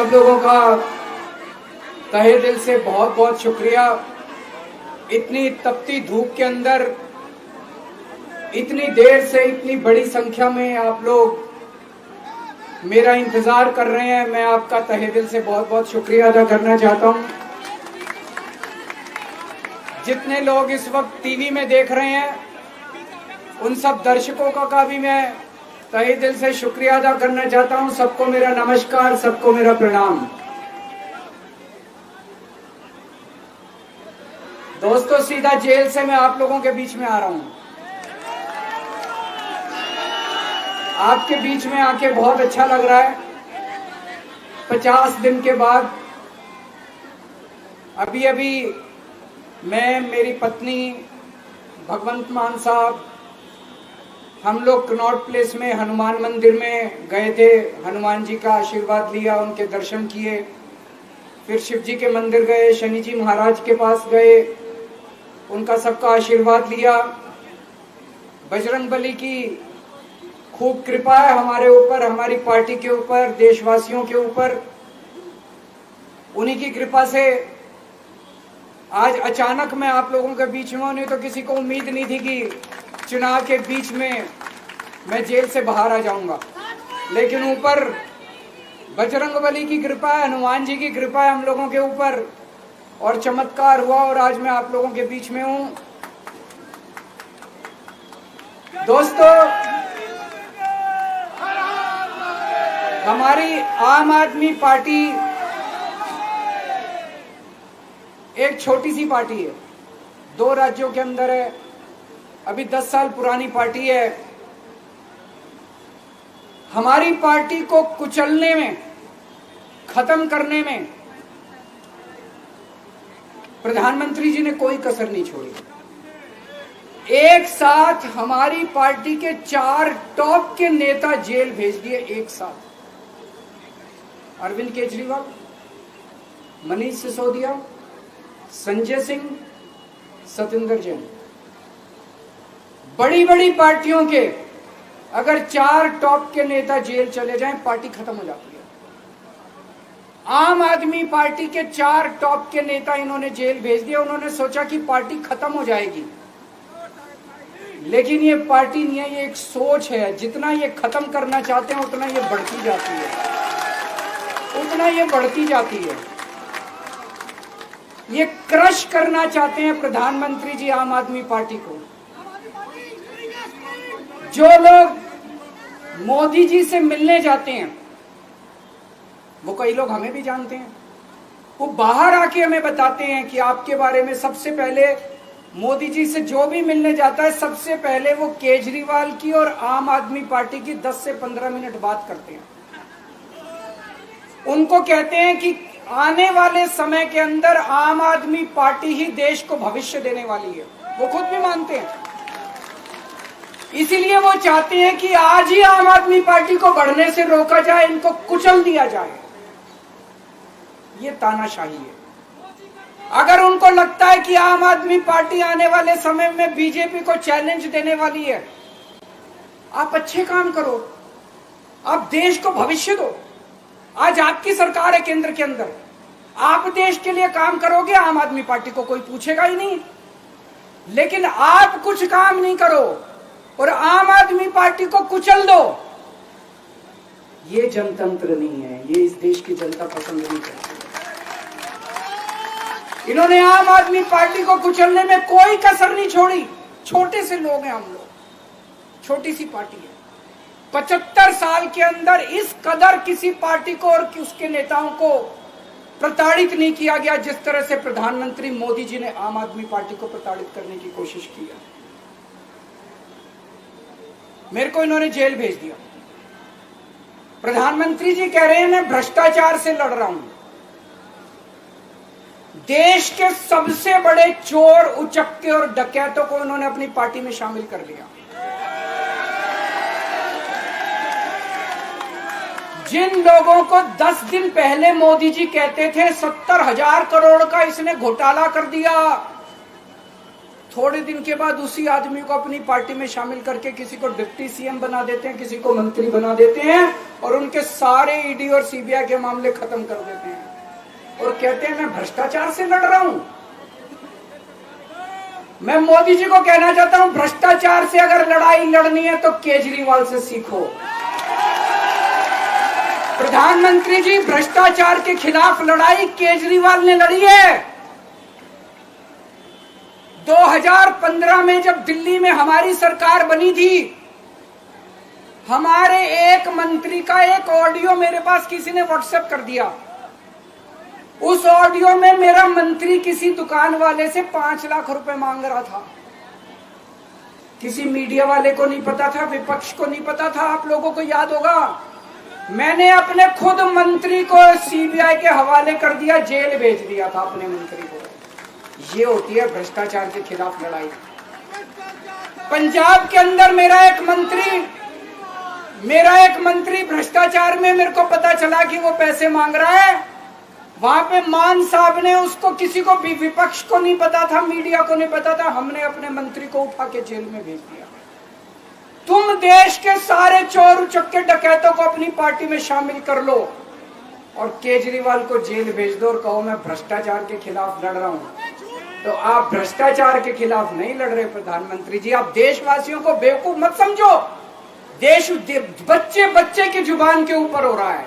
सब लोगों का तहे दिल से बहुत बहुत शुक्रिया। इतनी तपती धूप के अंदर इतनी देर से इतनी बड़ी संख्या में आप लोग मेरा इंतजार कर रहे हैं, मैं आपका तहे दिल से बहुत बहुत शुक्रिया अदा करना चाहता हूं। जितने लोग इस वक्त टीवी में देख रहे हैं उन सब दर्शकों का भी मैं तहे दिल से शुक्रिया अदा करना चाहता हूं। सबको मेरा नमस्कार, सबको मेरा प्रणाम। दोस्तों, सीधा जेल से मैं आप लोगों के बीच में आ रहा हूं। आपके बीच में आके बहुत अच्छा लग रहा है। 50 दिन के बाद अभी अभी मैं, मेरी पत्नी, भगवंत मान साहब, हम लोग कनॉट प्लेस में हनुमान मंदिर में गए थे। हनुमान जी का आशीर्वाद लिया, उनके दर्शन किए। फिर शिव जी के मंदिर गए, शनि जी महाराज के पास गए, उनका सबका आशीर्वाद लिया। बजरंगबली की खूब कृपा है हमारे ऊपर, हमारी पार्टी के ऊपर, देशवासियों के ऊपर। उन्हीं की कृपा से आज अचानक मैं आप लोगों के बीच में हूं। नहीं तो किसी को उम्मीद नहीं थी कि चुनाव के बीच में मैं जेल से बाहर आ जाऊंगा, लेकिन ऊपर बजरंगबली की कृपा है, हनुमान जी की कृपा है हम लोगों के ऊपर, और चमत्कार हुआ और आज मैं आप लोगों के बीच में हूं। दोस्तों, हमारी आम आदमी पार्टी एक छोटी सी पार्टी है, 2 राज्यों के अंदर है, अभी 10 साल पुरानी पार्टी है। हमारी पार्टी को कुचलने में, खत्म करने में प्रधानमंत्री जी ने कोई कसर नहीं छोड़ी। एक साथ हमारी पार्टी के 4 टॉप के नेता जेल भेज दिए एक साथ। अरविंद केजरीवाल, मनीष सिसोदिया, संजय सिंह, सतिंदर जैन। बड़ी बड़ी पार्टियों के अगर 4 टॉप के नेता जेल चले जाएं, पार्टी खत्म हो जाती है। आम आदमी पार्टी के 4 टॉप के नेता इन्होंने जेल भेज दिया। उन्होंने सोचा कि पार्टी खत्म हो जाएगी, लेकिन ये पार्टी नहीं है, ये एक सोच है। जितना ये खत्म करना चाहते हैं उतना ये बढ़ती जाती है, उतना ये बढ़ती जाती है। ये क्रश करना चाहते हैं प्रधानमंत्री जी आम आदमी पार्टी को। जो लोग मोदी जी से मिलने जाते हैं, वो कई लोग हमें भी जानते हैं, वो बाहर आके हमें बताते हैं कि आपके बारे में सबसे पहले मोदी जी से जो भी मिलने जाता है, सबसे पहले वो केजरीवाल की और आम आदमी पार्टी की 10 से 15 मिनट बात करते हैं। उनको कहते हैं कि आने वाले समय के अंदर आम आदमी पार्टी ही देश को भविष्य देने वाली है। वो खुद भी मानते हैं। इसीलिए वो चाहते हैं कि आज ही आम आदमी पार्टी को बढ़ने से रोका जाए, इनको कुचल दिया जाए। ये तानाशाही है। अगर उनको लगता है कि आम आदमी पार्टी आने वाले समय में बीजेपी को चैलेंज देने वाली है, आप अच्छे काम करो, आप देश को भविष्य दो। आज आपकी सरकार है केंद्र के अंदर, आप देश के लिए काम करोगे, आम आदमी पार्टी को कोई पूछेगा ही नहीं। लेकिन आप कुछ काम नहीं करो और आम आदमी पार्टी को कुचल दो, ये जनतंत्र नहीं है, ये इस देश की जनता पसंद नहीं करती। इन्होंने आम आदमी पार्टी को कुचलने में कोई कसर नहीं छोड़ी। छोटे से लोग हैं हम लोग, छोटी सी पार्टी है। 75 साल के अंदर इस कदर किसी पार्टी को और उसके नेताओं को प्रताड़ित नहीं किया गया जिस तरह से प्रधानमंत्री मोदी जी ने आम आदमी पार्टी को प्रताड़ित करने की कोशिश की है। मेरे को इन्होंने जेल भेज दिया। प्रधानमंत्री जी कह रहे हैं मैं भ्रष्टाचार से लड़ रहा हूं। देश के सबसे बड़े चोर, उचक्के और डकैतों को इन्होंने अपनी पार्टी में शामिल कर लिया। जिन लोगों को 10 दिन पहले मोदी जी कहते थे 70,000 करोड़ का इसने घोटाला कर दिया, थोड़े दिन के बाद उसी आदमी को अपनी पार्टी में शामिल करके किसी को डिप्टी सीएम बना देते हैं, किसी को मंत्री बना देते हैं और उनके सारे ईडी और सीबीआई के मामले खत्म कर देते हैं और कहते हैं मैं भ्रष्टाचार से लड़ रहा हूं। मैं मोदी जी को कहना चाहता हूं, भ्रष्टाचार से अगर लड़ाई लड़नी है तो केजरीवाल से सीखो। प्रधानमंत्री जी, भ्रष्टाचार के खिलाफ लड़ाई केजरीवाल ने लड़ी है। 2015 में जब दिल्ली में हमारी सरकार बनी थी, हमारे एक मंत्री का एक ऑडियो मेरे पास किसी ने व्हाट्सएप कर दिया। उस ऑडियो में मेरा मंत्री किसी दुकान वाले से 5 लाख रुपए मांग रहा था। किसी मीडिया वाले को नहीं पता था, विपक्ष को नहीं पता था, आप लोगों को याद होगा। मैंने अपने खुद मंत्री को सीबीआई के हवाले कर दिया, जेल भेज दिया था अपने मंत्री को। ये होती है भ्रष्टाचार के खिलाफ लड़ाई। पंजाब के अंदर मेरा एक मंत्री भ्रष्टाचार में, मेरे को पता चला कि वो पैसे मांग रहा है। वहां पे मान साहब ने उसको, किसी को भी, विपक्ष को नहीं पता था, मीडिया को नहीं पता था, हमने अपने मंत्री को उठा के जेल में भेज दिया। तुम देश के सारे चोर उचक्के डकैतों को अपनी पार्टी में शामिल कर लो और केजरीवाल को जेल भेज दो और कहो मैं भ्रष्टाचार के खिलाफ लड़ रहा हूं। तो आप भ्रष्टाचार के खिलाफ नहीं लड़ रहे प्रधानमंत्री जी। आप देशवासियों को बेवकूफ मत समझो। देश बच्चे बच्चे की जुबान के ऊपर हो रहा है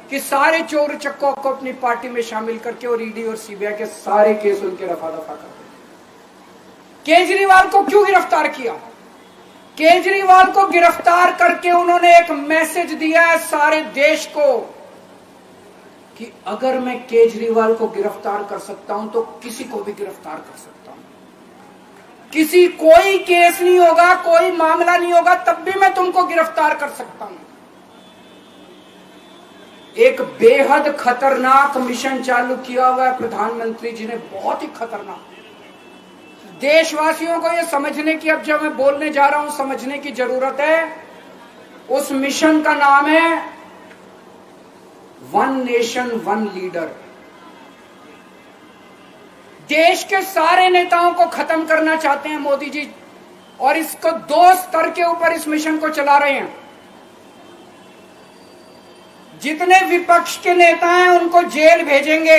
कि सारे चोर चक्कों को अपनी पार्टी में शामिल करके और ईडी और सीबीआई के सारे केस उनके रफा दफा कर दे। केजरीवाल को क्यों गिरफ्तार किया? केजरीवाल को गिरफ्तार करके उन्होंने एक मैसेज दिया है सारे देश को कि अगर मैं केजरीवाल को गिरफ्तार कर सकता हूं तो किसी को भी गिरफ्तार कर सकता हूं। कोई केस नहीं होगा, कोई मामला नहीं होगा, तब भी मैं तुमको गिरफ्तार कर सकता हूं। एक बेहद खतरनाक मिशन चालू किया हुआ है प्रधानमंत्री जी ने, बहुत ही खतरनाक। देशवासियों को यह समझने की, अब जब मैं बोलने जा रहा हूं, समझने की जरूरत है। उस मिशन का नाम है वन नेशन वन लीडर। देश के सारे नेताओं को खत्म करना चाहते हैं मोदी जी और इसको 2 स्तर के ऊपर इस मिशन को चला रहे हैं। जितने विपक्ष के नेता हैं उनको जेल भेजेंगे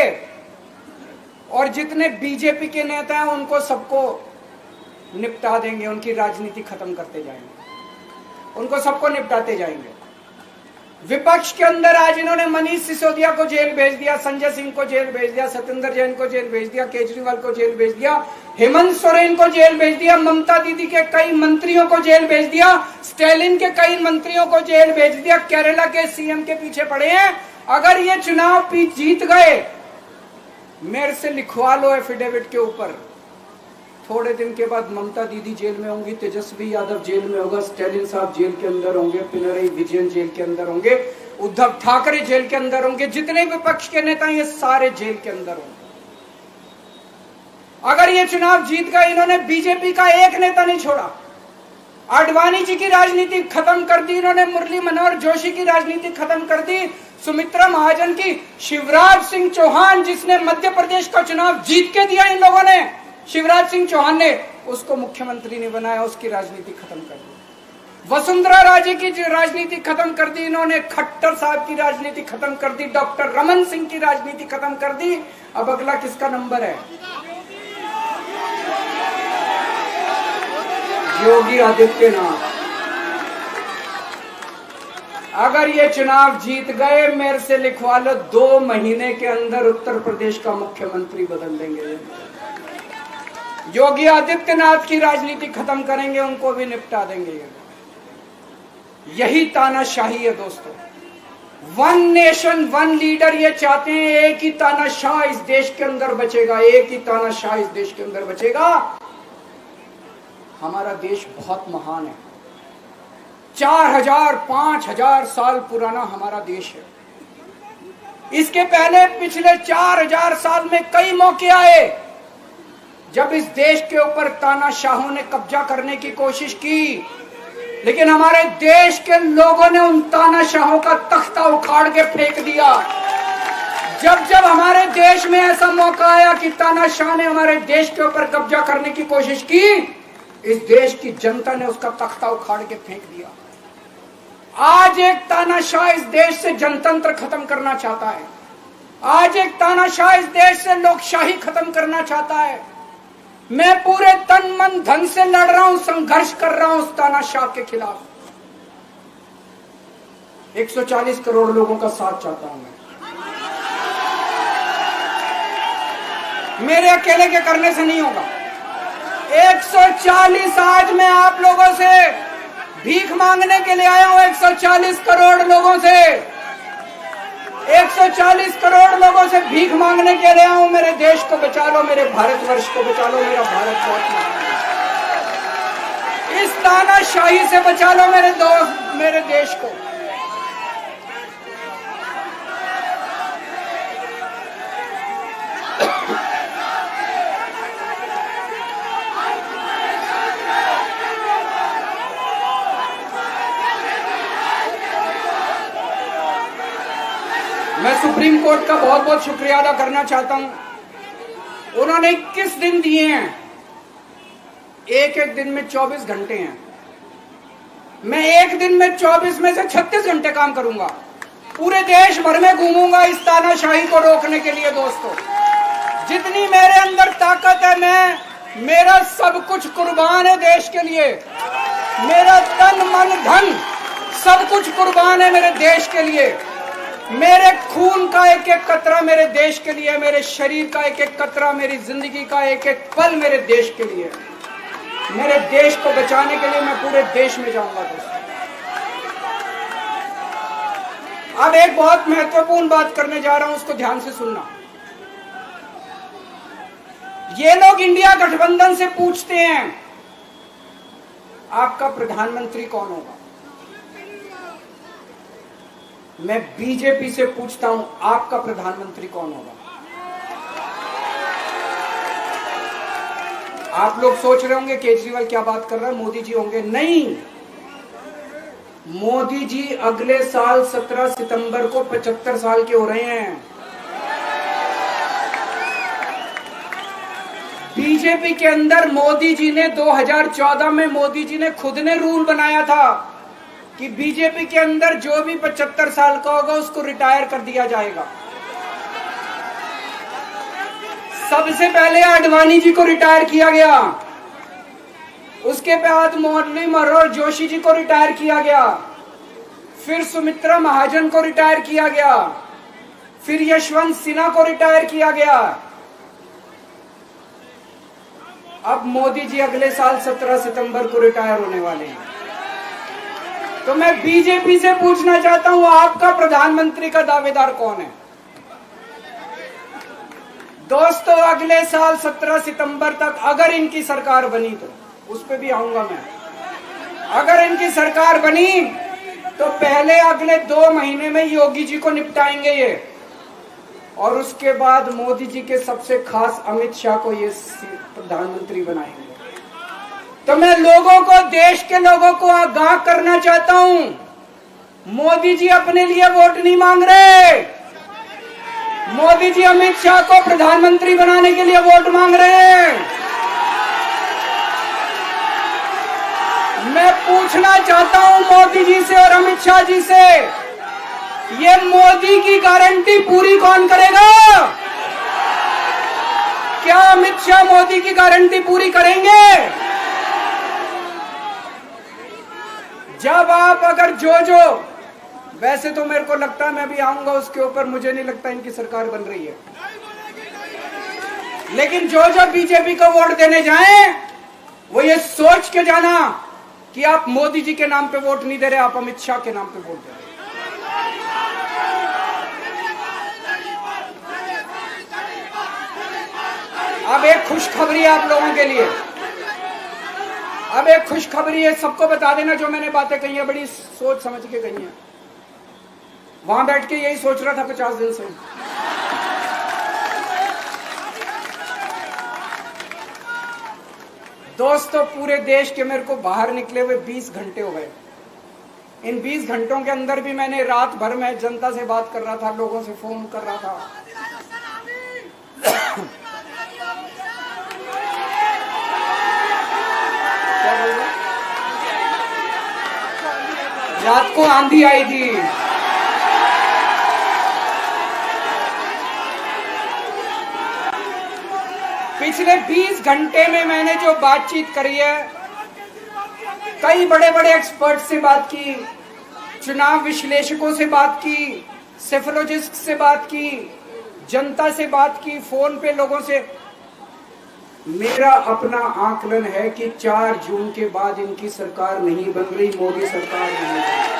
और जितने बीजेपी के नेता हैं उनको सबको निपटा देंगे, उनकी राजनीति खत्म करते जाएंगे, उनको सबको निपटाते जाएंगे। विपक्ष के अंदर आज इन्होंने मनीष सिसोदिया को जेल भेज दिया, संजय सिंह को जेल भेज दिया, सत्येंद्र जैन को जेल भेज दिया, केजरीवाल को जेल भेज दिया, हेमंत सोरेन को जेल भेज दिया, ममता दीदी के कई मंत्रियों को जेल भेज दिया, स्टालिन के कई मंत्रियों को जेल भेज दिया, केरला के सीएम के पीछे पड़े हैं। अगर ये चुनाव जीत गए, मेरे से लिखवा लो एफिडेविट के ऊपर, थोड़े दिन के बाद ममता दीदी जेल में होंगी, तेजस्वी यादव जेल में होगा, स्टालिन साहब जेल के अंदर होंगे, पिनरई विजयन जेल के अंदर होंगे, उद्धव ठाकरे जेल के अंदर होंगे, जितने विपक्ष के नेता ये सारे जेल के अंदर होंगे। अगर ये चुनाव जीत गए, इन्होंने बीजेपी का एक नेता नहीं छोड़ा। आडवाणी जी की राजनीति खत्म कर दी इन्होंने, मुरली मनोहर जोशी की राजनीति खत्म कर दी, सुमित्रा महाजन की, शिवराज सिंह चौहान जिसने मध्य प्रदेश का चुनाव जीत के दिया इन लोगों ने, शिवराज सिंह चौहान ने उसको मुख्यमंत्री नहीं बनाया, उसकी राजनीति खत्म कर दी। वसुंधरा राजे की राजनीति खत्म कर दी इन्होंने, खट्टर साहब की राजनीति खत्म कर दी, डॉक्टर रमन सिंह की राजनीति खत्म कर दी। अब अगला किसका नंबर है? योगी आदित्यनाथ। अगर ये चुनाव जीत गए, मेरे से लिखवा लो, 2 महीने के अंदर उत्तर प्रदेश का मुख्यमंत्री बदल देंगे। योगी आदित्यनाथ की राजनीति खत्म करेंगे, उनको भी निपटा देंगे। यही तानाशाही है दोस्तों। वन नेशन वन लीडर ये चाहते हैं, एक ही तानाशाह इस देश के अंदर बचेगा, एक ही तानाशाह इस देश के अंदर बचेगा। हमारा देश बहुत महान है, 4000 5000 साल पुराना हमारा देश है। इसके पहले पिछले 4000 साल में कई मौके आए जब इस देश के ऊपर तानाशाहों ने कब्जा करने की कोशिश की, लेकिन हमारे देश के लोगों ने उन तानाशाहों का तख्ता उखाड़ के फेंक दिया। जब जब हमारे देश में ऐसा मौका आया कि तानाशाह ने हमारे देश के ऊपर कब्जा करने की कोशिश की, इस देश की जनता ने उसका तख्ता उखाड़ के फेंक दिया। आज एक तानाशाह इस देश से जनतंत्र खत्म करना चाहता है। आज एक तानाशाह इस देश से लोकशाही खत्म करना चाहता है। मैं पूरे तन मन धन से लड़ रहा हूं, संघर्ष कर रहा हूं उस तानाशाह के खिलाफ। 140 करोड़ लोगों का साथ चाहता हूं मैं। मेरे अकेले के करने से नहीं होगा। 140 आज मैं आप लोगों से भीख मांगने के लिए आया हूं। 140 करोड़ लोगों से 140 करोड़ लोगों से भीख मांगने के लिए आया हूं। मेरे देश को बचा लो, मेरे भारतवर्ष को बचा लो, मेरा भारत बहुत महान है। इस तानाशाही से बचा लो मेरे दोस्त, मेरे देश को। मैं सुप्रीम कोर्ट का बहुत बहुत शुक्रिया अदा करना चाहता हूं। उन्होंने 21 दिन दिए हैं, एक एक दिन में 24 घंटे हैं। मैं एक दिन में 24 में से 36 घंटे काम करूंगा। पूरे देश भर में घूमूंगा इस तानाशाही को रोकने के लिए। दोस्तों, जितनी मेरे अंदर ताकत है, मेरा सब कुछ कुर्बान है देश के लिए। मेरा तन मन धन सब कुछ कुर्बान है मेरे देश के लिए। मेरे खून का एक एक कतरा मेरे देश के लिए, मेरे शरीर का एक एक कतरा, मेरी जिंदगी का एक एक पल मेरे देश के लिए। मेरे देश को बचाने के लिए मैं पूरे देश में जाऊंगा। दोस्तों, अब एक बहुत महत्वपूर्ण बात करने जा रहा हूं, उसको ध्यान से सुनना। ये लोग इंडिया गठबंधन से पूछते हैं आपका प्रधानमंत्री कौन होगा। मैं बीजेपी से पूछता हूं आपका प्रधानमंत्री कौन होगा। आप लोग सोच रहे होंगे केजरीवाल क्या बात कर रहा है, मोदी जी होंगे। नहीं, मोदी जी अगले साल 17 सितंबर को 75 साल के हो रहे हैं। बीजेपी के अंदर मोदी जी ने 2014 में मोदी जी ने खुद ने रूल बनाया था कि बीजेपी के अंदर जो भी 75 साल का होगा उसको रिटायर कर दिया जाएगा। सबसे पहले आडवाणी जी को रिटायर किया गया, उसके बाद मुरली मनोहर जोशी जी को रिटायर किया गया, फिर सुमित्रा महाजन को रिटायर किया गया, फिर यशवंत सिन्हा को रिटायर किया गया। अब मोदी जी अगले साल 17 सितंबर को रिटायर होने वाले हैं। तो मैं बीजेपी से पूछना चाहता हूं आपका प्रधानमंत्री का दावेदार कौन है। दोस्तों, अगले साल 17 सितंबर तक अगर इनकी सरकार बनी, तो उस पर भी आऊंगा मैं। अगर इनकी सरकार बनी तो पहले अगले 2 महीने में योगी जी को निपटाएंगे ये, और उसके बाद मोदी जी के सबसे खास अमित शाह को ये प्रधानमंत्री बनाएंगे। तो मैं लोगों को, देश के लोगों को आगाह करना चाहता हूं, मोदी जी अपने लिए वोट नहीं मांग रहे। मोदी जी अमित शाह को प्रधानमंत्री बनाने के लिए वोट मांग रहे हैं। मैं पूछना चाहता हूं मोदी जी से और अमित शाह जी से, ये मोदी की गारंटी पूरी कौन करेगा? क्या अमित शाह मोदी की गारंटी पूरी करेंगे? जब आप अगर जो वैसे तो मेरे को लगता है मैं भी आऊंगा उसके ऊपर, मुझे नहीं लगता इनकी सरकार बन रही है, लेकिन जो बीजेपी को वोट देने जाएं वो ये सोच के जाना कि आप मोदी जी के नाम पे वोट नहीं दे रहे, आप अमित शाह के नाम पे वोट दे रहे। अब एक खुशखबरी है आप लोगों के लिए, अब एक खुशखबरी है। सबको बता देना जो मैंने बातें कही है, बड़ी सोच समझ के कही है। वहां बैठ के यही सोच रहा था 50 दिन से। दोस्तों, पूरे देश के मेरे को बाहर निकले हुए 20 घंटे हो गए। इन 20 घंटों के अंदर भी मैंने रात भर में जनता से बात कर रहा था, लोगों से फोन कर रहा था, को आंधी आई थी। पिछले 20 घंटे में मैंने जो बातचीत करी है, कई बड़े बड़े एक्सपर्ट से बात की, चुनाव विश्लेषकों से बात की, सेफोलॉजिस्ट से बात की, जनता से बात की, फोन पे लोगों से। मेरा अपना आकलन है कि 4 जून के बाद इनकी सरकार नहीं बन रही, मोदी सरकार नहीं बन रही।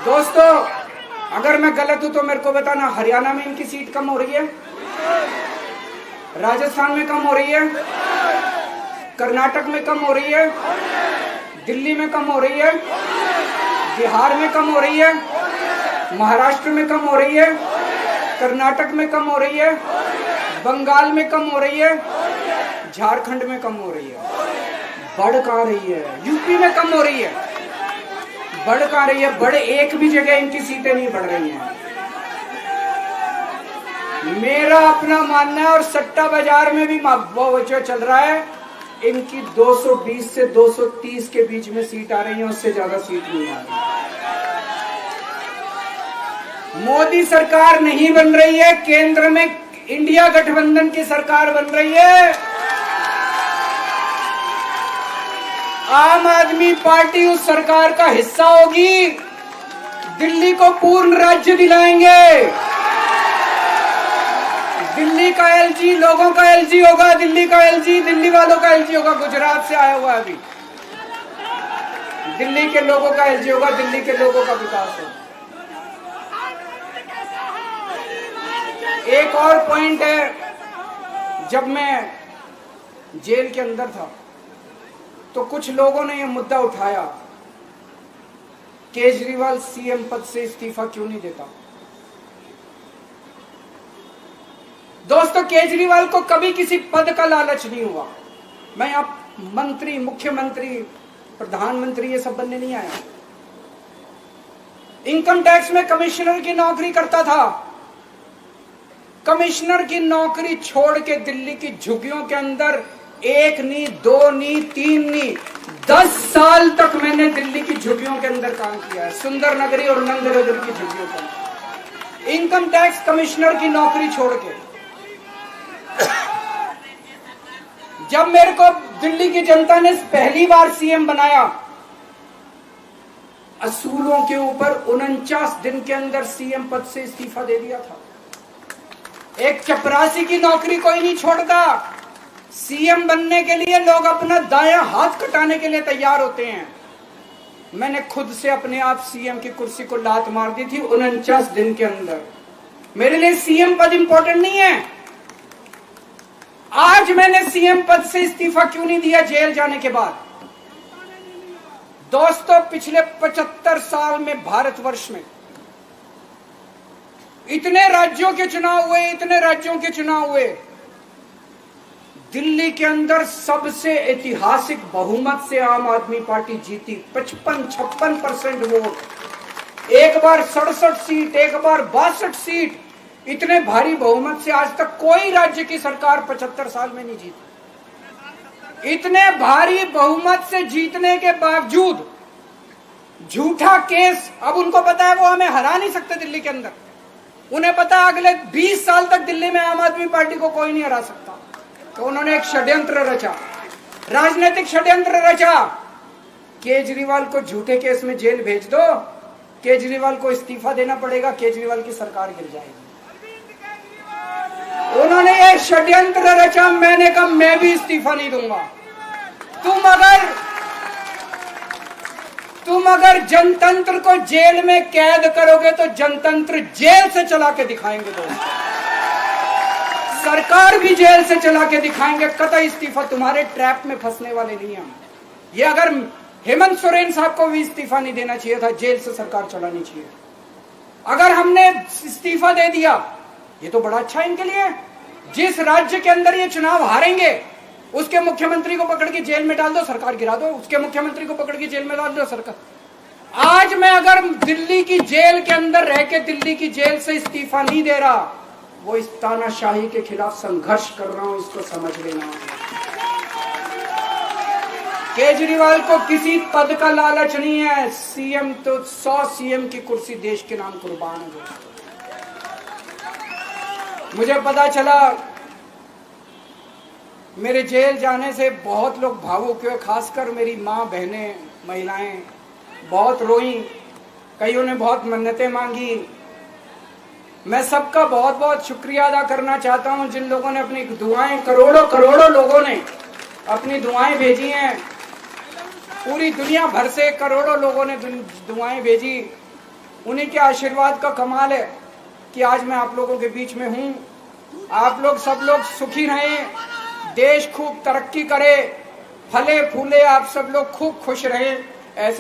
दोस्तों, अगर मैं गलत हूं तो मेरे को बताना। हरियाणा में इनकी सीट कम हो रही है, राजस्थान में कम हो रही है, कर्नाटक में कम हो रही है, दिल्ली में कम हो रही है, बिहार में कम हो रही है, महाराष्ट्र में कम हो रही है, कर्नाटक में कम हो रही है, बंगाल में कम हो रही है, झारखंड में कम हो रही है। बढ़ कहां रही है? यूपी में कम हो रही है, बढ़ कहां रही है? बड़े एक भी जगह इनकी सीटें नहीं बढ़ रही हैं। मेरा अपना मानना है, और सट्टा बाजार में भी जो चल रहा है, इनकी 220 से 230 के बीच में सीट आ रही है, उससे ज्यादा सीट नहीं आ रही। मोदी सरकार नहीं बन रही है, केंद्र में इंडिया गठबंधन की सरकार बन रही है। आम आदमी पार्टी उस सरकार का हिस्सा होगी। दिल्ली को पूर्ण राज्य दिलाएंगे। दिल्ली का एलजी लोगों का एलजी होगा, दिल्ली का एलजी दिल्ली वालों का एलजी होगा। गुजरात से आया हुआ है अभी, दिल्ली के लोगों का एलजी होगा, दिल्ली के लोगों का विकास होगा। एक और पॉइंट है, जब मैं जेल के अंदर था तो कुछ लोगों ने यह मुद्दा उठाया, केजरीवाल सीएम पद से इस्तीफा क्यों नहीं देता। दोस्तों, केजरीवाल को कभी किसी पद का लालच नहीं हुआ। मैं अब मंत्री, मुख्यमंत्री, प्रधानमंत्री ये सब बनने नहीं आया। इनकम टैक्स में कमिश्नर की नौकरी करता था। कमिश्नर की नौकरी छोड़ के दिल्ली की झुग्गियों के अंदर 1 नहीं, 2 नहीं, 3 नहीं, 10 साल तक मैंने दिल्ली की झुग्गियों के अंदर काम किया है, सुंदर नगरी और नंद नगरी की झुग्गियों के अंदर, इनकम टैक्स कमिश्नर की नौकरी छोड़ के। जब मेरे को दिल्ली की जनता ने पहली बार सीएम बनाया, असूलों के ऊपर 49 दिन के अंदर सीएम पद से इस्तीफा दे दिया था। एक चपरासी की नौकरी कोई नहीं छोड़ता। सीएम बनने के लिए लोग अपना दायां हाथ कटाने के लिए तैयार होते हैं। मैंने खुद से अपने आप सीएम की कुर्सी को लात मार दी थी 49 दिन के अंदर। मेरे लिए सीएम पद इंपॉर्टेंट नहीं है। आज मैंने सीएम पद से इस्तीफा क्यों नहीं दिया जेल जाने के बाद? दोस्तों, पिछले 75 साल में भारतवर्ष में इतने राज्यों के चुनाव हुए, इतने राज्यों के चुनाव हुए, दिल्ली के अंदर सबसे ऐतिहासिक बहुमत से आम आदमी पार्टी जीती। 55-56% वोट, एक बार 67 सीट, एक बार 62 सीट। इतने भारी बहुमत से आज तक कोई राज्य की सरकार 75 साल में नहीं जीती। इतने भारी बहुमत से जीतने के बावजूद झूठा केस, अब उनको पता है वो हमें हरा नहीं सकते दिल्ली के अंदर। उन्हें पता है अगले 20 साल तक दिल्ली में आम आदमी पार्टी को कोई नहीं हरा सकता। तो उन्होंने एक षड्यंत्र रचा, राजनीतिक षड्यंत्र रचा। केजरीवाल को झूठे केस में जेल भेज दो, केजरीवाल को इस्तीफा देना पड़ेगा, केजरीवाल की सरकार गिर जाएगी। उन्होंने ये षड्यंत्र रचा। मैंने कहा मैं भी इस्तीफा नहीं दूंगा। तुम अगर जनतंत्र को जेल में कैद करोगे तो जनतंत्र जेल से चला के दिखाएंगे। दोस्तों, सरकार भी जेल से चला के दिखाएंगे। कतई इस्तीफा, तुम्हारे ट्रैप में फंसने वाले नहीं हम। ये अगर हेमंत सोरेन साहब को भी इस्तीफा नहीं देना चाहिए था, जेल से सरकार चलानी चाहिए। अगर हमने इस्तीफा दे दिया, ये तो बड़ा अच्छा इनके लिए। जिस राज्य के अंदर ये चुनाव हारेंगे उसके मुख्यमंत्री को पकड़ के जेल में डाल दो, सरकार गिरा दो। उसके मुख्यमंत्री को पकड़ के जेल में डाल दो, सरकार। आज मैं अगर दिल्ली की जेल के अंदर रह के दिल्ली की जेल से इस्तीफा नहीं दे रहा, वो इस तानाशाही के खिलाफ संघर्ष कर रहा हूं, इसको समझ लेना। केजरीवाल को किसी पद का लालच नहीं है। सीएम तो 100 सीएम की कुर्सी देश के नाम कुर्बान हो गई। मुझे पता चला मेरे जेल जाने से बहुत लोग भावुक हुए, खासकर मेरी माँ, बहनें, महिलाएं बहुत रोई, कईयों ने बहुत मन्नतें मांगी। मैं सबका बहुत बहुत शुक्रिया अदा करना चाहता हूं जिन लोगों ने अपनी दुआएं, करोड़ों लोगों ने अपनी दुआएं भेजी हैं। पूरी दुनिया भर से करोड़ों लोगों ने दुआएं भेजी। उन्हीं के आशीर्वाद का कमाल है कि आज मैं आप लोगों के बीच में हूं। आप लोग सब लोग सुखी रहें, देश खूब तरक्की करे, फले फूले, आप सब लोग खूब खुश रहें। ऐसे